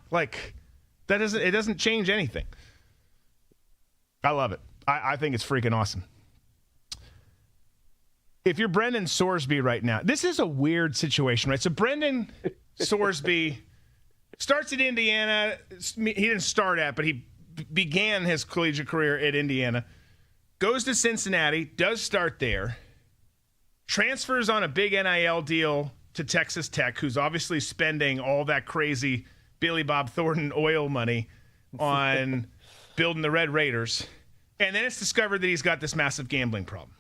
It doesn't change anything. I love it. I think it's freaking awesome. If you're Brendan Sorsby right now, this is a weird situation, right? So Brendan Sorsby starts at Indiana. He didn't start at, but he began his collegiate career at Indiana, goes to Cincinnati, does start there, transfers on a big NIL deal to Texas Tech, who's obviously spending all that crazy Billy Bob Thornton oil money on building the Red Raiders. And then it's discovered that he's got this massive gambling problem.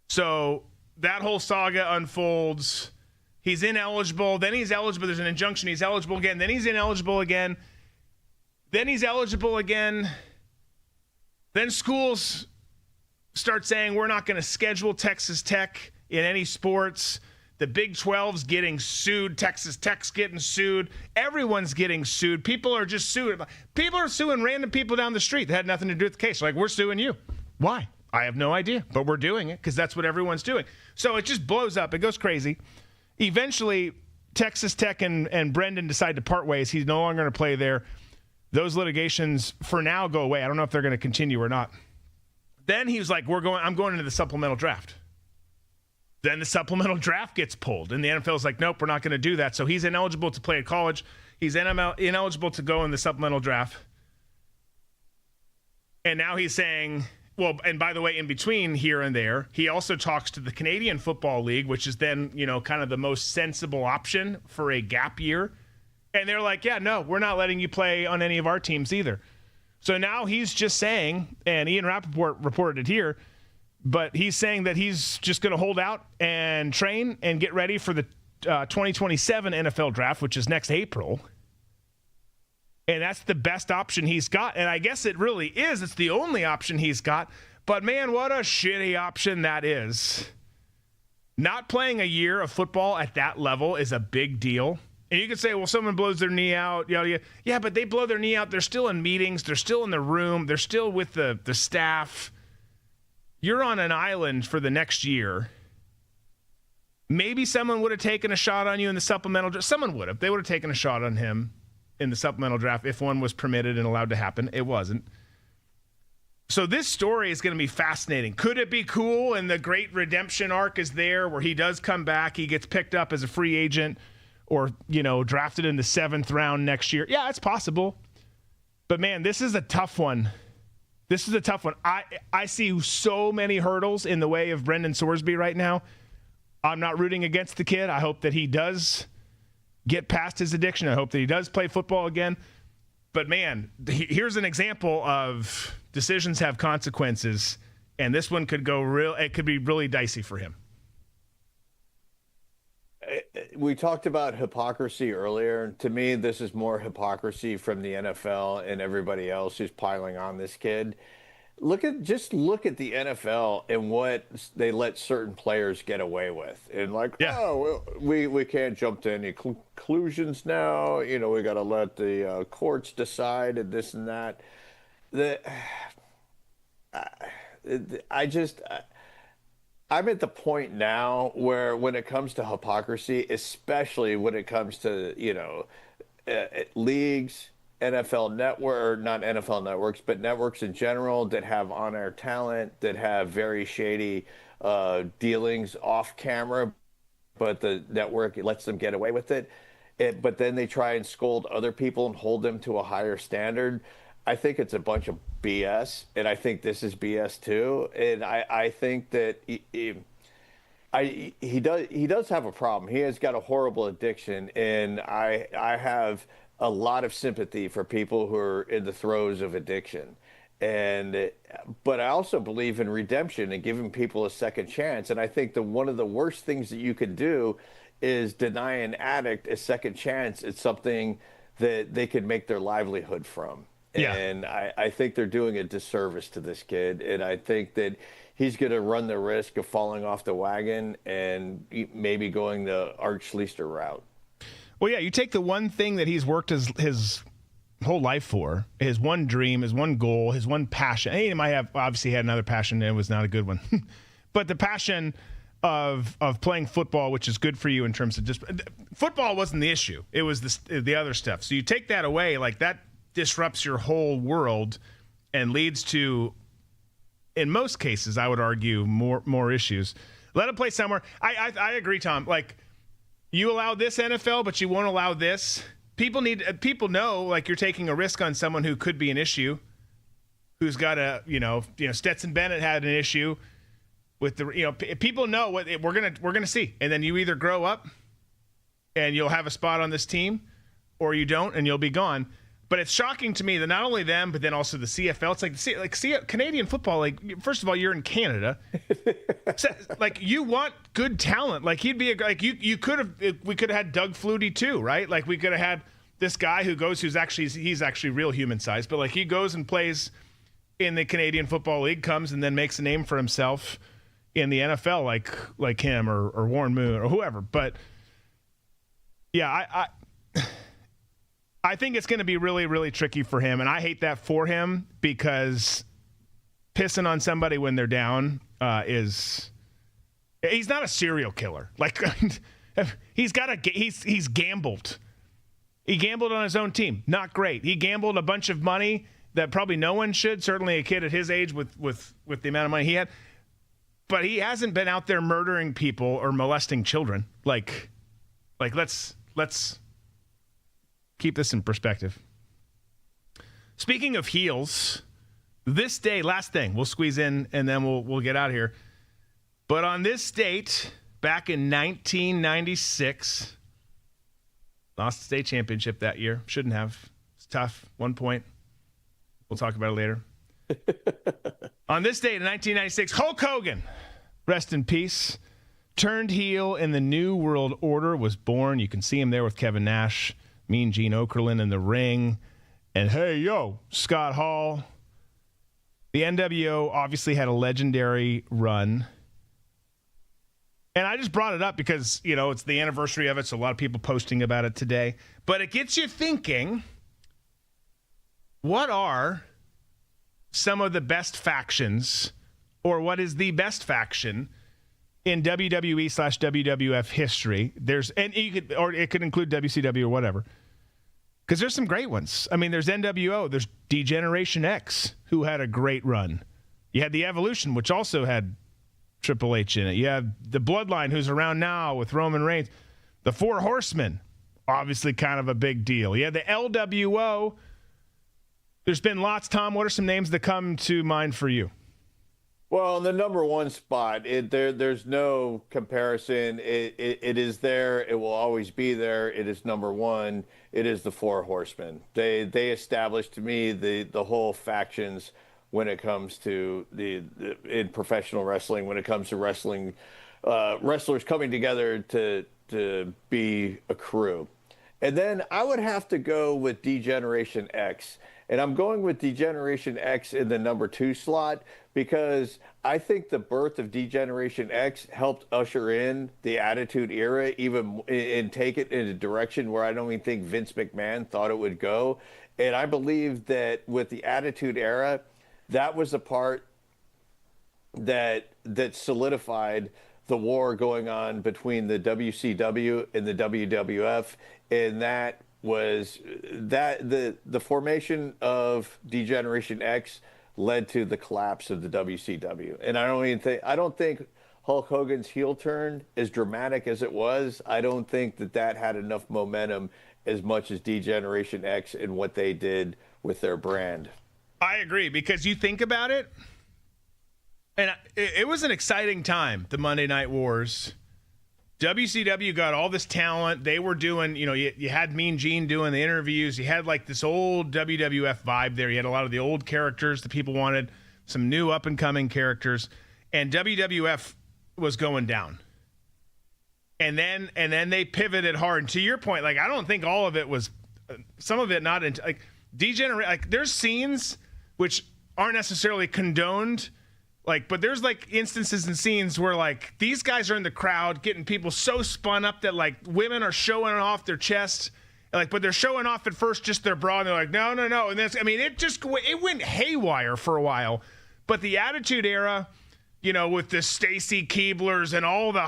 So that whole saga unfolds. He's ineligible. Then he's eligible. There's an injunction. He's eligible again. Then he's ineligible again. Then he's eligible again. Then schools start saying we're not going to schedule Texas Tech in any sports. The Big 12's getting sued. Texas Tech's getting sued. Everyone's getting sued. People are just suing. People are suing random people down the street that had nothing to do with the case. Like, we're suing you. Why? I have no idea, but we're doing it because that's what everyone's doing. So it just blows up. It goes crazy. Eventually, Texas Tech and Brendan decide to part ways. He's no longer going to play there. Those litigations for now go away. I don't know if they're going to continue or not. Then he was like, I'm going into the supplemental draft. Then the supplemental draft gets pulled, and the NFL's like, nope, we're not going to do that. So he's ineligible to play at college. He's ineligible to go in the supplemental draft. And now he's saying, well, and by the way, in between here and there, he also talks to the Canadian Football League, which is then, kind of the most sensible option for a gap year. And they're like, yeah, no, we're not letting you play on any of our teams either. So now he's just saying, and Ian Rappaport reported it here, but he's saying that he's just going to hold out and train and get ready for the 2027 NFL draft, which is next April. And that's the best option he's got. And I guess it really is. It's the only option he's got. But, man, what a shitty option that is. Not playing a year of football at that level is a big deal. And you could say, well, someone blows their knee out. Yeah, but they blow their knee out. They're still in meetings. They're still in the room. They're still with the staff. You're on an island for the next year. Maybe someone would have taken a shot on you in the supplemental draft. Someone would have. They would have taken a shot on him in the supplemental draft if one was permitted and allowed to happen. It wasn't. So this story is going to be fascinating. Could it be cool and the great redemption arc is there where he does come back, he gets picked up as a free agent or, drafted in the 7th round next year? Yeah, it's possible. But, man, this is a tough one. This is a tough one. I see so many hurdles in the way of Brendan Sorsby right now. I'm not rooting against the kid. I hope that he does get past his addiction. I hope that he does play football again. But, man, here's an example of decisions have consequences, and this one could it could be really dicey for him. We talked about hypocrisy earlier. To me, this is more hypocrisy from the NFL and everybody else who's piling on this kid. Look at the NFL and what they let certain players get away with. And we can't jump to any conclusions now. We got to let the courts decide and this and that. I'm at the point now where when it comes to hypocrisy, especially when it comes to, leagues, NFL network, or not NFL networks, but networks in general that have on-air talent, that have very shady dealings off camera, but the network lets them get away with it. But then they try and scold other people and hold them to a higher standard. I think it's a bunch of BS, and I think this is BS too. And I think that he does have a problem. He has got a horrible addiction, and I have a lot of sympathy for people who are in the throes of addiction. But I also believe in redemption and giving people a second chance. And I think that one of the worst things that you could do is deny an addict a second chance at something that they could make their livelihood from. Yeah. And I think they're doing a disservice to this kid. And I think that he's going to run the risk of falling off the wagon and maybe going the Art Schlichter route. Well, yeah, you take the one thing that he's worked his whole life for, his one dream, his one goal, his one passion. And he might have obviously had another passion, and it was not a good one. But the passion of playing football, which is good for you in terms of just football wasn't the issue. It was the other stuff. So you take that away, like that disrupts your whole world and leads to, in most cases, I would argue, more issues. Let him play somewhere. I agree, Tom. Like, you allow this NFL, but you won't allow this. People know, like, you're taking a risk on someone who could be an issue, who's got Stetson Bennett had an issue with people know what we're gonna see, and then you either grow up and you'll have a spot on this team, or you don't and you'll be gone. But it's shocking to me that not only them, but then also the CFL. It's like Canadian football. Like, first of all, you're in Canada. So, like, you want good talent. Like, he'd be we could have had Doug Flutie too, right? Like, we could have had this guy he's actually real human sized, but like he goes and plays in the Canadian Football League comes and then makes a name for himself in the NFL, like him or Warren Moon or whoever. But yeah, I think it's going to be really, really tricky for him, and I hate that for him because pissing on somebody when they're down he's not a serial killer. Like he's gambled. He gambled on his own team. Not great. He gambled a bunch of money that probably no one should. Certainly a kid at his age with the amount of money he had. But he hasn't been out there murdering people or molesting children. Like let's keep this in perspective. Speaking of heels, this day, last thing, we'll squeeze in and then we'll get out of here. But on this date, back in 1996, lost the state championship that year. Shouldn't have. It's tough. 1 point. We'll talk about it later. On this date in 1996, Hulk Hogan, rest in peace, turned heel in the New World Order, was born. You can see him there with Kevin Nash, Mean Gene Okerlund in the ring, and hey, yo, Scott Hall. The NWO obviously had a legendary run. And I just brought it up because, it's the anniversary of it, so a lot of people posting about it today. But it gets you thinking, what are some of the best factions, or what is the best faction in WWE/WWF history? It could include WCW or whatever. Because there's some great ones. I mean, there's NWO, there's D-Generation X, who had a great run. You had the Evolution, which also had Triple H in it. You have the Bloodline, who's around now with Roman Reigns. The Four Horsemen, obviously kind of a big deal. You had the LWO. There's been lots. Tom, what are some names that come to mind for you? Well, the number one spot, there's no comparison. It is there. It will always be there. It is number one. It is the Four Horsemen. They established to me the whole factions when it comes to in professional wrestling, when it comes to wrestling, wrestlers coming together to be a crew. And then I would have to go with D-Generation X. And I'm going with D-Generation X in the number 2 slot because I think the birth of D-Generation X helped usher in the Attitude Era, even and take it in a direction where I don't even think Vince McMahon thought it would go. And I believe that with the Attitude Era, that was the part that solidified the war going on between the WCW and the WWF, and that was that the formation of D-Generation X led to the collapse of the WCW. And I don't think Hulk Hogan's heel turn, as dramatic as it was, I don't think that had enough momentum as much as D-Generation X and what they did with their brand. I agree, because you think about it, and it was an exciting time, the Monday Night Wars. WCW got all this talent. They were doing, you had Mean Gene doing the interviews. You had like this old WWF vibe there. You had a lot of the old characters that people wanted, some new up-and-coming characters, and WWF was going down. And then they pivoted hard. And to your point, like, I don't think all of it was, some of it not, like, degenerate. Like, there's scenes which aren't necessarily condoned, like, but there's like instances and scenes where like these guys are in the crowd getting people so spun up that like women are showing off their chest, like, but they're showing off at first just their bra, and they're like, no. And this, I mean, it went haywire for a while. But the Attitude Era, with the Stacy Keeblers and all the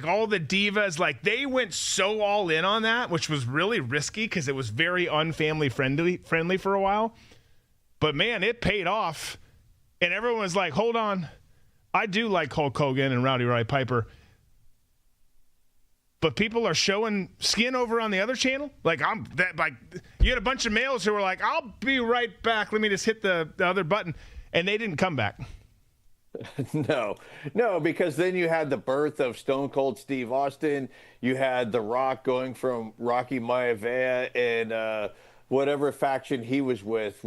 all the divas, like, they went so all in on that, which was really risky because it was very unfamily friendly for a while. But man, it paid off. And everyone was like, hold on, I do like Hulk Hogan and Rowdy Roddy Piper, but people are showing skin over on the other channel? Like, you had a bunch of males who were like, I'll be right back, let me just hit the other button. And they didn't come back. No, because then you had the birth of Stone Cold Steve Austin. You had The Rock going from Rocky Maivia and whatever faction he was with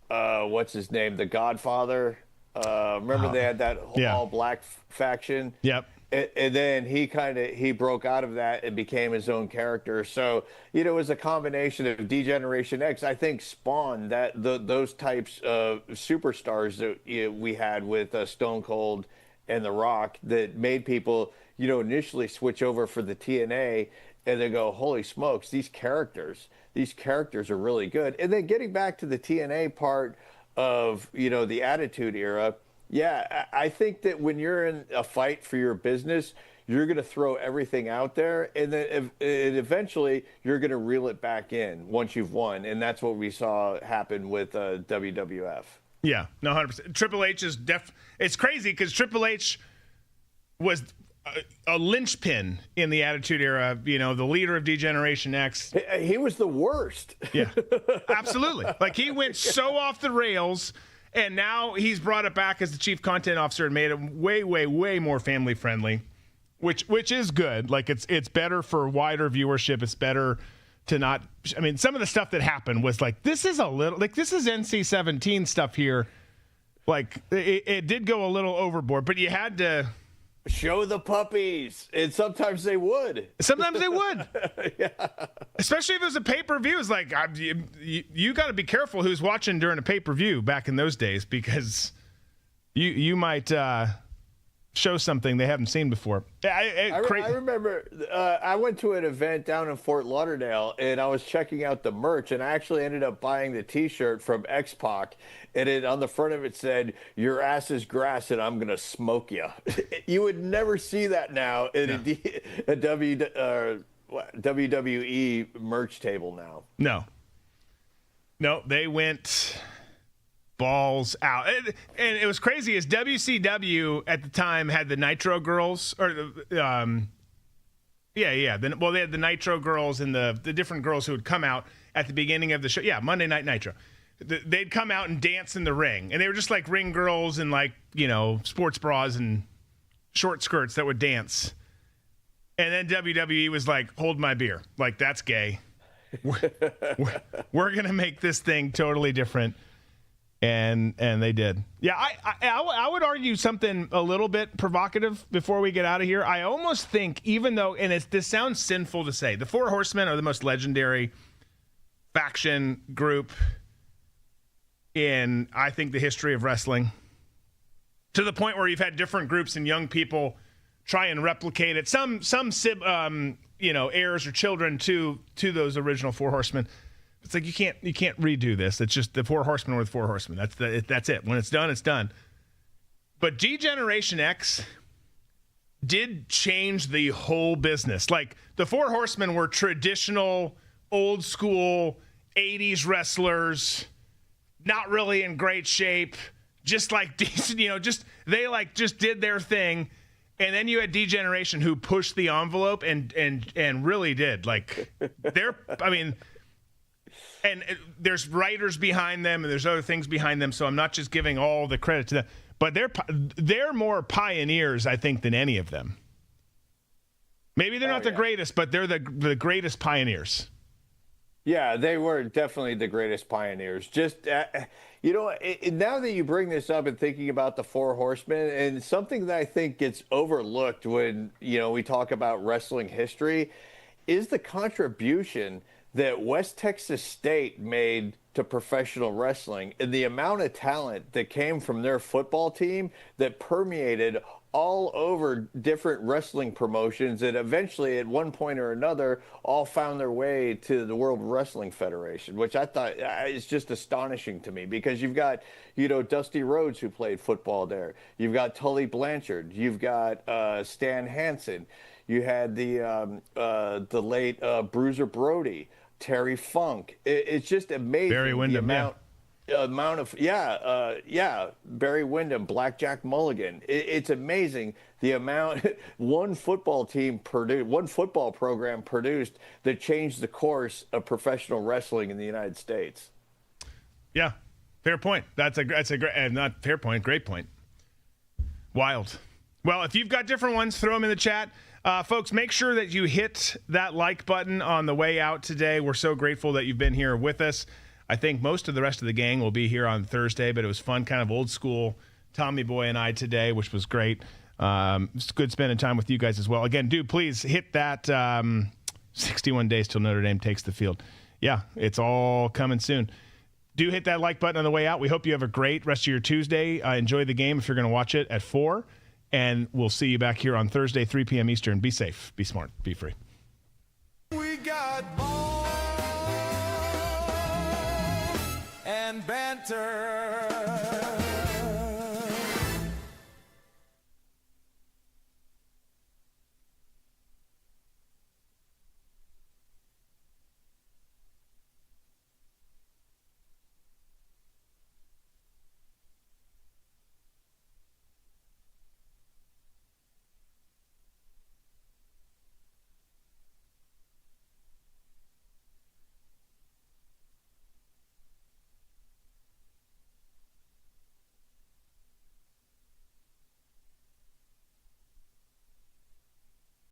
what's his name? The Godfather. Remember they had that all black faction? Yep. And then he broke out of that and became his own character. So it was a combination of D-Generation X. I think spawned those types of superstars that we had with Stone Cold and The Rock that made people initially switch over for the TNA, and they go, holy smokes, these characters are really good. And then getting back to the TNA part of the Attitude Era. Yeah, I think that when you're in a fight for your business, you're going to throw everything out there, and then eventually you're going to reel it back in once you've won, and that's what we saw happen with WWF. Yeah, no, 100%. Triple H is it's crazy because Triple H was a linchpin in the Attitude Era, the leader of D-Generation X. He was the worst. Yeah, absolutely. Like, he went so off the rails. And now he's brought it back as the chief content officer and made it way, way, way more family friendly, which is good. Like, it's better for wider viewership. It's better to not. I mean, some of the stuff that happened was like, this is NC-17 stuff here. Like, it did go a little overboard, but you had to show the puppies, and sometimes they would. Yeah. Especially if it was a pay-per-view. It's like, you got to be careful who's watching during a pay-per-view back in those days, because you might show something they haven't seen before. I remember I went to an event down in Fort Lauderdale, and I was checking out the merch, and I actually ended up buying the T-shirt from X-Pac, and on the front of it said, "Your ass is grass, and I'm gonna smoke you." You would never see that now in a WWE merch table now. No, they went balls out. And it was crazy, as WCW at the time had the Nitro Girls, or they had the Nitro Girls and the different girls who would come out at the beginning of the show. Yeah, Monday Night Nitro. They'd come out and dance in the ring, and they were just like ring girls in, like, sports bras and short skirts that would dance. And then WWE was like, hold my beer. Like, that's gay. We're going to make this thing totally different. And they did. Yeah, I would argue something a little bit provocative before we get out of here. I almost think, even though, and this sounds sinful to say, the Four Horsemen are the most legendary faction group in, I think, the history of wrestling. To the point where you've had different groups and young people try and replicate it. Some heirs or children to those original Four Horsemen. It's like, you can't redo this. It's just the Four Horsemen were the Four Horsemen. That's it. When it's done, it's done. But G-Generation X did change the whole business. Like, the Four Horsemen were traditional, old school 80s wrestlers, not really in great shape, just like decent, just did their thing. And then you had D-Generation, who pushed the envelope and really did. Like, and there's writers behind them, and there's other things behind them, so I'm not just giving all the credit to them. But they're more pioneers, I think, than any of them. Maybe they're not the greatest, but they're the greatest pioneers. Yeah, they were definitely the greatest pioneers. Just, now that you bring this up and thinking about the Four Horsemen, and something that I think gets overlooked when, we talk about wrestling history, is the contribution that West Texas State made to professional wrestling, and the amount of talent that came from their football team that permeated all over different wrestling promotions, and eventually at one point or another all found their way to the World Wrestling Federation, which I thought is just astonishing to me, because you've got, Dusty Rhodes, who played football there. You've got Tully Blanchard. You've got Stan Hansen. You had the late Bruiser Brody, Terry Funk. It's just amazing. Barry Windham, the amount of Barry Windham, Blackjack Mulligan. It's amazing the amount one football program produced that changed the course of professional wrestling in the United States. Yeah, fair point. That's a great, not fair point, great point. Wild. Well, if you've got different ones, throw them in the chat. Folks, make sure that you hit that like button on the way out today. We're so grateful that you've been here with us. I think most of the rest of the gang will be here on Thursday, but it was fun, kind of old school Tommy Boy and I today, which was great. It's good spending time with you guys as well. Again, please hit that 61 days till Notre Dame takes the field. Yeah, it's all coming soon. Do hit that like button on the way out. We hope you have a great rest of your Tuesday. Enjoy the game if you're going to watch it at 4. And we'll see you back here on Thursday, 3 p.m. Eastern. Be safe, be smart, be free. We got balls and banter.